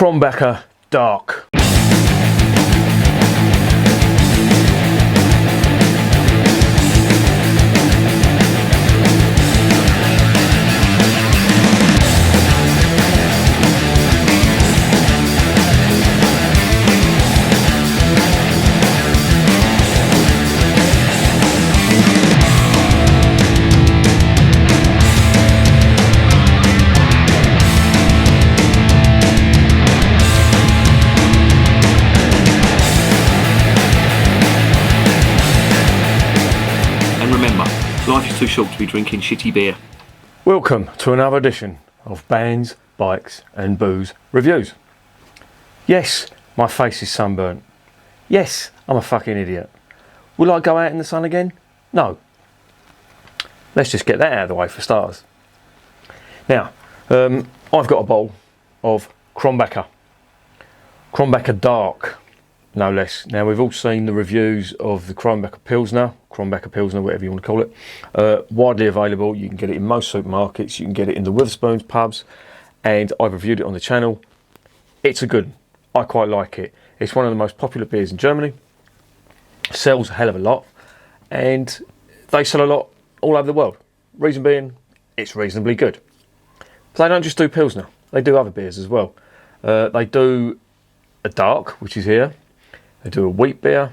Krombacher Dark. Life is too short to be drinking shitty beer. Welcome to another edition of Bands, Bikes and Booze Reviews. Yes, my face is sunburnt. Yes, I'm a fucking idiot. Will I go out in the sun again? No. Let's just get that out of the way for starters. Now, I've got a bowl of Krombacher Dark, no less. Now, we've all seen the reviews of the Krombacher Pilsner, whatever you want to call it. Widely available. You can get it in most supermarkets. You can get it in the Witherspoons pubs. And I've reviewed it on the channel. It's a good one. I quite like it. It's one of the most popular beers in Germany. Sells a hell of a lot. And they sell a lot all over the world. Reason being, it's reasonably good. But they don't just do Pilsner. They do other beers as well. They do a dark, which is here. They do a wheat beer,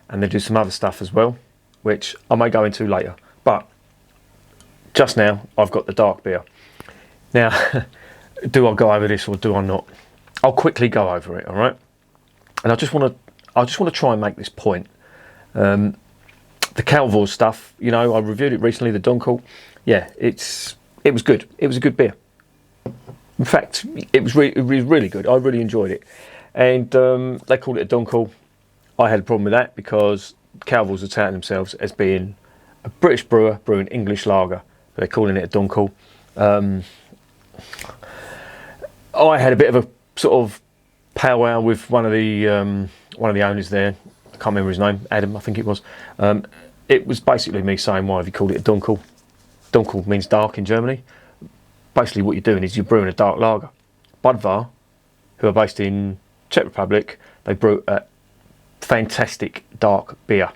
and they do some other stuff as well, which I may go into later. But just now, I've got the dark beer. Now, do I go over this or do I not? I'll quickly go over it, all right? And I just want to try and make this point. The Calvor stuff, you know, I reviewed it recently. The Dunkel, yeah, it was good. It was a good beer. In fact, it was really good. I really enjoyed it. And they called it a Dunkel. I had a problem with that because Calvors are touting themselves as being a British brewer brewing English lager. But they're calling it a Dunkel. I had a bit of a sort of powwow with one of the owners there. I can't remember his name. Adam, I think it was. It was basically me saying, why have you called it a Dunkel? Dunkel means dark in Germany. Basically what you're doing is you're brewing a dark lager. Budvar, who are based in Czech Republic, they brew a fantastic dark beer,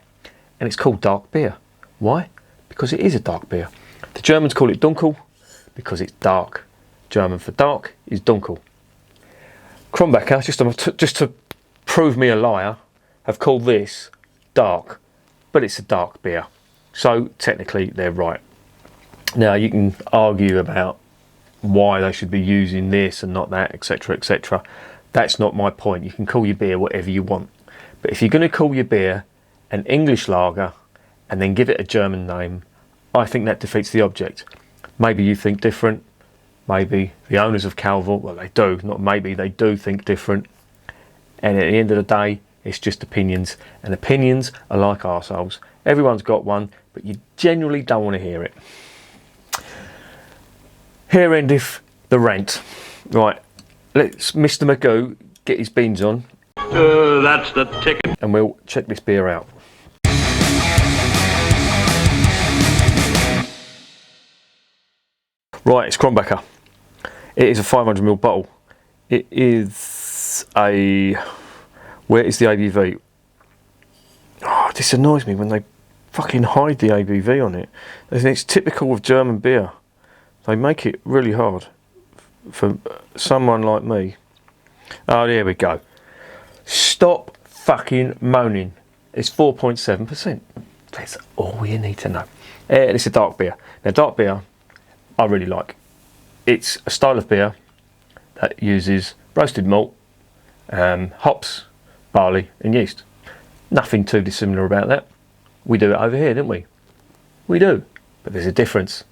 and it's called dark beer. Why? Because it is a dark beer. The Germans call it Dunkel because it's dark. German for dark is Dunkel. Krombacher, just to prove me a liar, have called this dark, but it's a dark beer. So technically they're right. Now you can argue about why they should be using this and not that, etc., etc. That's not my point. You can call your beer whatever you want. But if you're going to call your beer an English lager and then give it a German name, I think that defeats the object. Maybe you think different. Maybe the owners of Calvor, well, they do, not maybe, they do think different. And at the end of the day, it's just opinions. And opinions are like arseholes. Everyone's got one, but you generally don't want to hear it. Here endeth the rant. Right, let's Mr. Magoo get his beans on. That's the ticket. And we'll check this beer out. Right, it's Krombacher. It is a 500ml bottle. It is a... Where is the ABV? Oh, this annoys me when they fucking hide the ABV on it. It's typical of German beer. They make it really hard for someone like me. Oh, there we go. Stop fucking moaning. It's 4.7%. That's all you need to know. It's a dark beer. Now, dark beer, I really like. It's a style of beer that uses roasted malt, hops, barley and yeast. Nothing too dissimilar about that. We do it over here, don't we? We do. But there's a difference.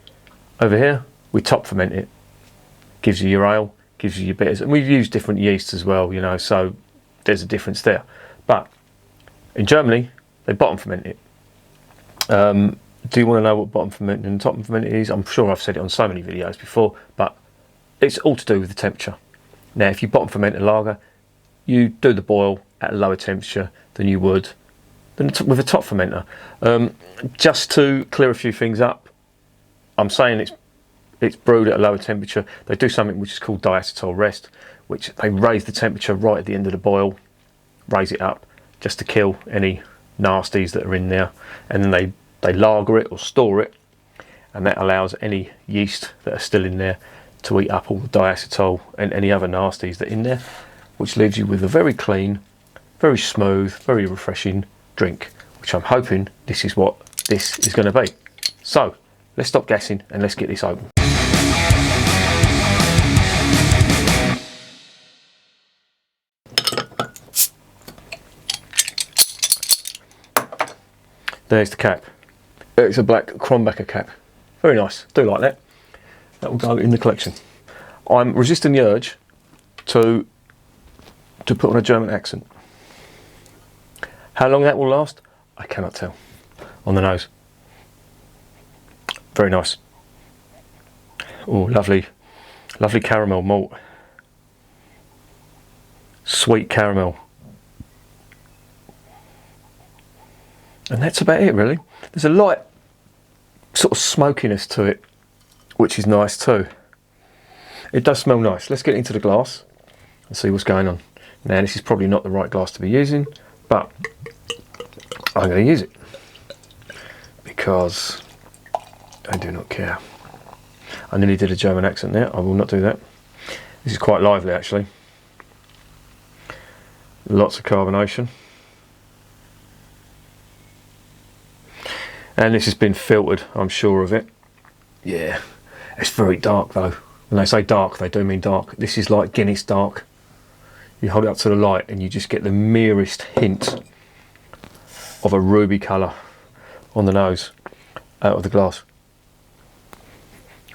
Over here, we top ferment it. Gives you your ale, gives you your bitters. And we've used different yeasts as well, you know, so there's a difference there. But in Germany, they bottom ferment it. Do you want to know what bottom ferment and top ferment is? I'm sure I've said it on so many videos before, but it's all to do with the temperature. Now, if you bottom ferment a lager, you do the boil at a lower temperature than you would with a top fermenter. Just to clear a few things up, I'm saying it's It's brewed at a lower temperature. They do something which is called diacetyl rest, which they raise the temperature right at the end of the boil, raise it up just to kill any nasties that are in there, and then they lager it or store it, and that allows any yeast that are still in there to eat up all the diacetyl and any other nasties that are in there, which leaves you with a very clean, very smooth, very refreshing drink, which I'm hoping this is what this is going to be. So let's stop guessing and let's get this open. There's the cap. It's a black Krombecker cap. Very nice. Do like that. That will go in the collection. I'm resisting the urge to put on a German accent. How long that will last, I cannot tell. On the nose. Very nice. Oh, lovely, lovely caramel malt. Sweet caramel. And that's about it, really. There's a light sort of smokiness to it, which is nice too. It does smell nice. Let's get into the glass and see what's going on. Now, this is probably not the right glass to be using, but I'm going to use it because I do not care. I nearly did a German accent there. I will not do that. This is quite lively, actually. Lots of carbonation. And this has been filtered, I'm sure of it. Yeah, it's very dark though. When they say dark, they do mean dark. This is like Guinness dark. You hold it up to the light and you just get the merest hint of a ruby colour on the nose out of the glass.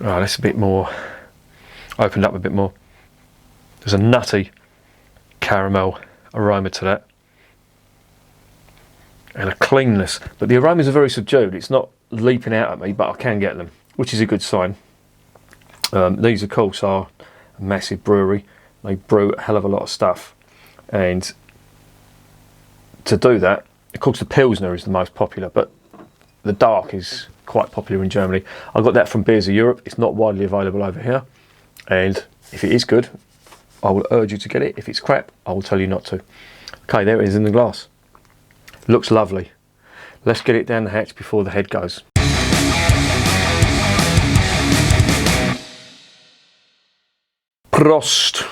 Oh, that's a bit more, opened up a bit more. There's a nutty caramel aroma to that. And a cleanness, but the aromas are very subdued. It's not leaping out at me, but I can get them, which is a good sign. These of course are a massive brewery. They brew a hell of a lot of stuff, and to do that, of course the Pilsner is the most popular, but the Dark is quite popular in Germany. I got that from Beers of Europe. It's not widely available over here, and if it is good, I will urge you to get it. If it's crap, I will tell you not to. Okay, there it is in the glass. Looks lovely. Let's get it down the hatch before the head goes. Prost!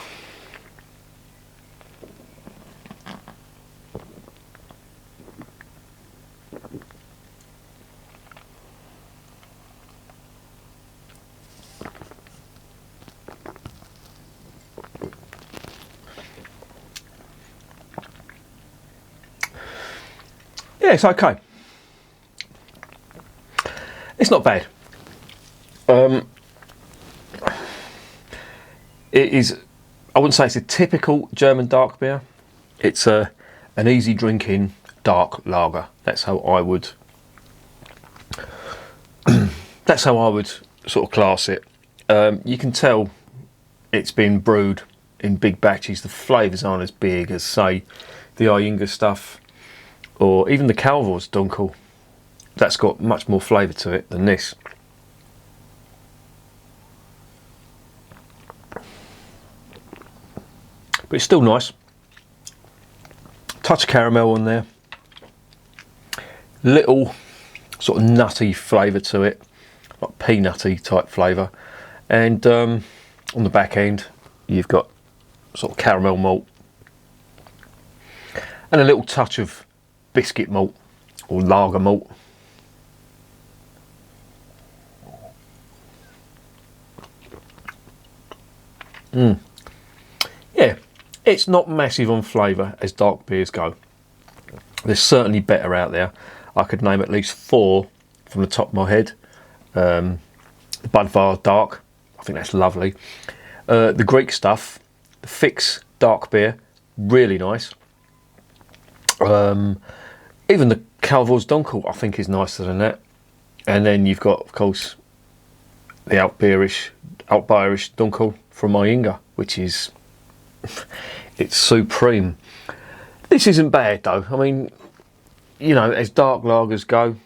Yeah, it's okay. It's not bad. It is, I wouldn't say it's a typical German dark beer. It's an easy drinking dark lager. That's how I would sort of class it. You can tell it's been brewed in big batches. The flavours aren't as big as, say, the Iyengar stuff, or even the Calvor's Dunkel. That's got much more flavour to it than this. But it's still nice. Touch of caramel on there. Little sort of nutty flavour to it, like peanutty type flavour. And on the back end, you've got sort of caramel malt and a little touch of biscuit malt or lager malt. Yeah, it's not massive on flavour as dark beers go. There's certainly better out there. I could name at least 4 from the top of my head. The Brewery Dark, I think that's lovely. The Greek stuff, the Fix dark beer, really nice. Even the Calvor's Dunkel, I think, is nicer than that. And then you've got, of course, the Altbayerisch Dunkel from Iyengar, which is, it's supreme. This isn't bad though. I mean, you know, as dark lagers go,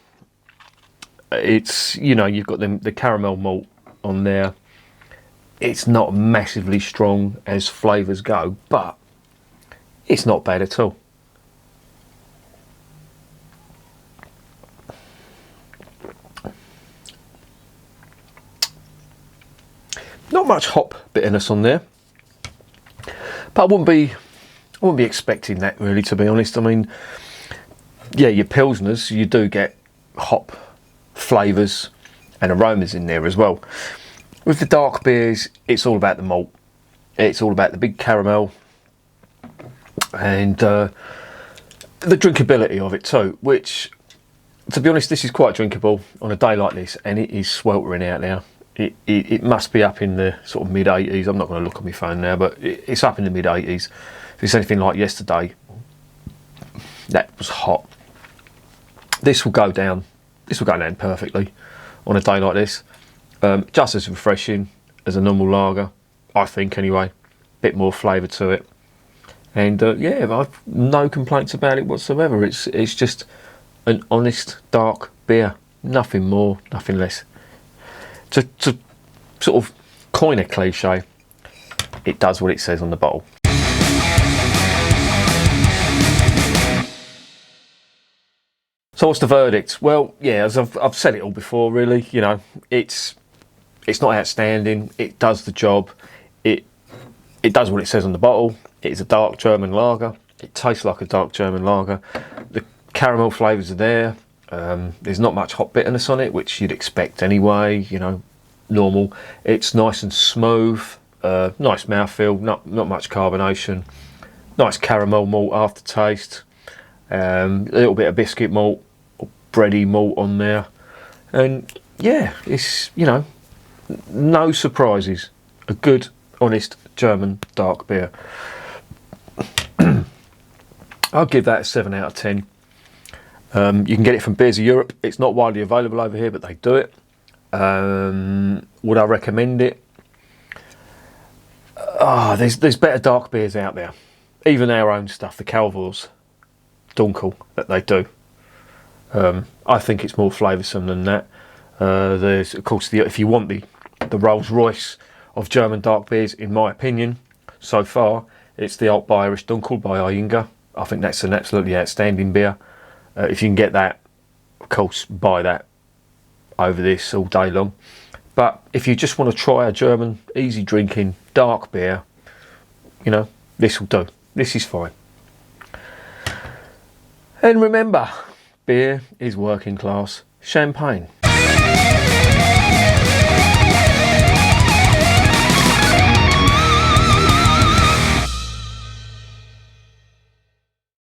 it's, you know, you've got the caramel malt on there. It's not massively strong as flavours go, but it's not bad at all. Not much hop bitterness on there, but I wouldn't be expecting that, really, to be honest. I mean, yeah, your pilsners, you do get hop flavours and aromas in there as well. With the dark beers, it's all about the malt. It's all about the big caramel and the drinkability of it too, which, to be honest, this is quite drinkable on a day like this, and it is sweltering out now. It must be up in the sort of mid 80s. I'm not going to look on my phone now, but it's up in the mid 80s. If it's anything like yesterday, that was hot. This will go down. This will go down perfectly on a day like this. Just as refreshing as a normal lager, I think. Anyway, bit more flavour to it, and yeah, I've no complaints about it whatsoever. It's just an honest dark beer. Nothing more, nothing less. To sort of coin a cliche, it does what it says on the bottle. So what's the verdict? Well, yeah, as I've said it all before, really. You know, it's not outstanding. It does the job. It does what it says on the bottle. It is a dark German lager. It tastes like a dark German lager. The caramel flavours are there. There's not much hop bitterness on it, which you'd expect anyway, you know, normal. It's nice and smooth, nice mouthfeel, not much carbonation, nice caramel malt aftertaste, a little bit of biscuit malt, or bready malt on there, and yeah, it's, you know, no surprises. A good, honest German dark beer. I'll give that a 7 out of 10. You can get it from Beers of Europe. It's not widely available over here, but they do it. Would I recommend it? There's better dark beers out there. Even our own stuff, the Calvor's Dunkel that they do. I think it's more flavoursome than that. There's, of course, if you want the Rolls Royce of German dark beers, in my opinion, so far, it's the Alt Bayerisch Dunkel by Iinga. I think that's an absolutely outstanding beer. If you can get that, of course, buy that over this all day long. But if you just want to try a German easy drinking dark beer, you know, this will do. This is fine. And remember, beer is working class champagne.